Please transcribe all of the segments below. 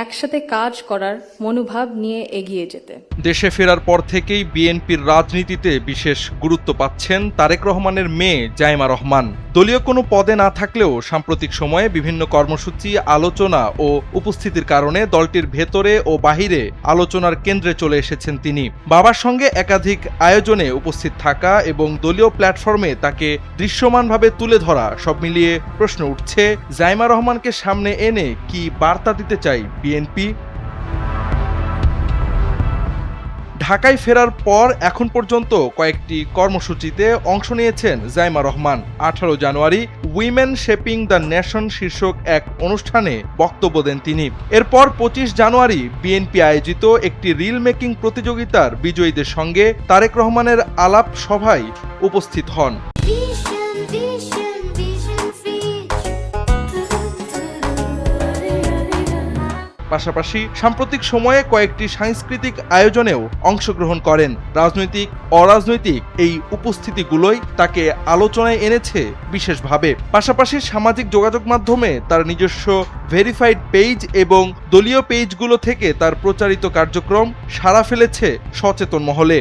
একসাথে কাজ করার মনোভাব নিয়ে এগিয়ে যেতে। দেশে ফেরার পর থেকেই বিএনপির রাজনীতিতে বিশেষ গুরুত্ব পাচ্ছেন তারেক রহমানের মেয়ে জাইমা রহমান। দলীয় কোনো পদে না থাকলেও সাম্প্রতিক সময়ে বিভিন্ন কর্মসূচি, আলোচনা ও উপস্থিতির কারণে দলটির ভেতরে ও বাহিরে আলোচনার কেন্দ্রে চলে এসেছেন তিনি। বাবার সঙ্গে একাধিক আয়োজনে উপস্থিত থাকা এবং দলীয় প্ল্যাটফর্মে তাকে দৃশ্যমানভাবে তুলে ধরা সব মিলিয়ে প্রশ্ন উঠছে, জাইমা রহমানকে সামনে এনে কি বার্তা দিতে চাই বিএনপি? ঢাকায় ফেরার পর এখন পর্যন্ত কয়েকটি কর্মসূচিতে অংশ নিয়েছেন জাইমা রহমান। 18 জানুয়ারি উইমেন শেপিং দ্য নেশন শীর্ষক এক অনুষ্ঠানে বক্তব্য দেন তিনি। এরপর 25 জানুয়ারি বিএনপি আয়োজিত একটি রিল মেকিং প্রতিযোগিতার বিজয়ীদের সঙ্গে তারেক রহমানের আলাপ সভায় উপস্থিত হন। পাশাপাশি সাম্প্রতিক সময়ে কয়েকটি সাংস্কৃতিক আয়োজনেও অংশগ্রহণ করেন। রাজনৈতিক অরাজনৈতিক এই উপস্থিতিগুলোই তাকে আলোচনায় এনেছে বিশেষভাবে। পাশাপাশি সামাজিক যোগাযোগ মাধ্যমে তার নিজস্ব ভেরিফাইড পেজ এবং দলীয় পেজগুলো থেকে তার প্রচারিত কার্যক্রম সাড়া ফেলেছে সচেতন মহলে।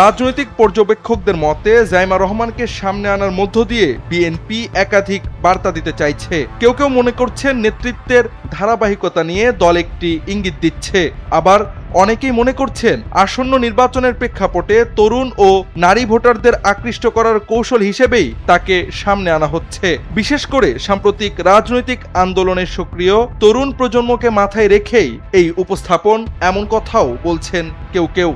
রাজনৈতিক পর্যবেক্ষকদের মতে জাইমা রহমানকে সামনে আনার মধ্য দিয়ে বিএনপি একাধিক বার্তা দিতে চাইছে। কেউ কেউ মনে করছেন নেতৃত্বের ধারাবাহিকতা নিয়ে দল একটি ইঙ্গিত দিচ্ছে, আবার অনেকেই মনে করছেন আসন্ন নির্বাচনের প্রেক্ষাপটে তরুণ ও নারী ভোটারদের আকৃষ্ট করার কৌশল হিসেবেই তাকে সামনে আনা হচ্ছে। বিশেষ করে সাম্প্রতিক রাজনৈতিক আন্দোলনের সক্রিয় তরুণ প্রজন্মকে মাথায় রেখেই এই উপস্থাপন, এমন কথাও বলছেন কেউ কেউ।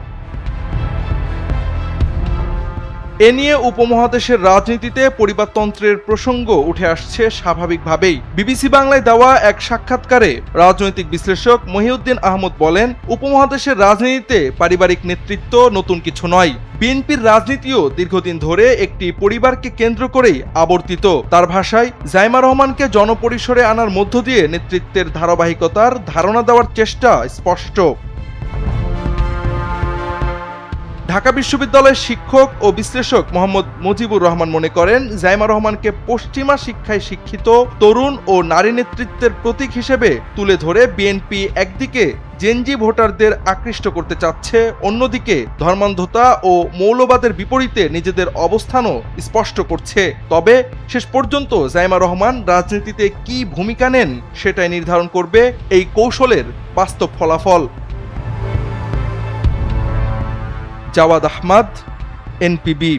এ নিয়ে উপমহাদেশের রাজনীতিতে পরিবারতন্ত্রের প্রসঙ্গ উঠে আসছে স্বাভাবিকভাবেই। বিবিসি বাংলায় দেওয়া এক সাক্ষাৎকারে রাজনৈতিক বিশ্লেষক মহিউদ্দিন আহমদ বলেন, উপমহাদেশের রাজনীতিতে পারিবারিক নেতৃত্ব নতুন কিছু নয়। বিএনপির রাজনীতিও দীর্ঘদিন ধরে একটি পরিবারকে কেন্দ্র করেই আবর্তিত। তার ভাষায়, জাইমা রহমানকে জনপরিসরে আনার মধ্য দিয়ে নেতৃত্বের ধারাবাহিকতার ধারণা দেওয়ার চেষ্টা স্পষ্ট। ঢাকা বিশ্ববিদ্যালয়ের শিক্ষক ও বিশ্লেষক মোহাম্মদ মুজিবুর রহমান মনে করেন, জাইমা রহমানকে পশ্চিমা শিক্ষায় শিক্ষিত তরুণ ও নারী নেতৃত্বের প্রতীক হিসেবে তুলে ধরে বিএনপি একদিকে জেনজি ভোটারদের আকৃষ্ট করতে চাচ্ছে, অন্যদিকে ধর্মান্ধতা ও মৌলবাদের বিপরীতে নিজেদের অবস্থানও স্পষ্ট করছে। তবে শেষ পর্যন্ত জাইমা রহমান রাজনীতিতে কি ভূমিকা নেন সেটাই নির্ধারণ করবে এই কৌশলের বাস্তব ফলাফল। জাওয়াদ আহমদ, এনপিবি।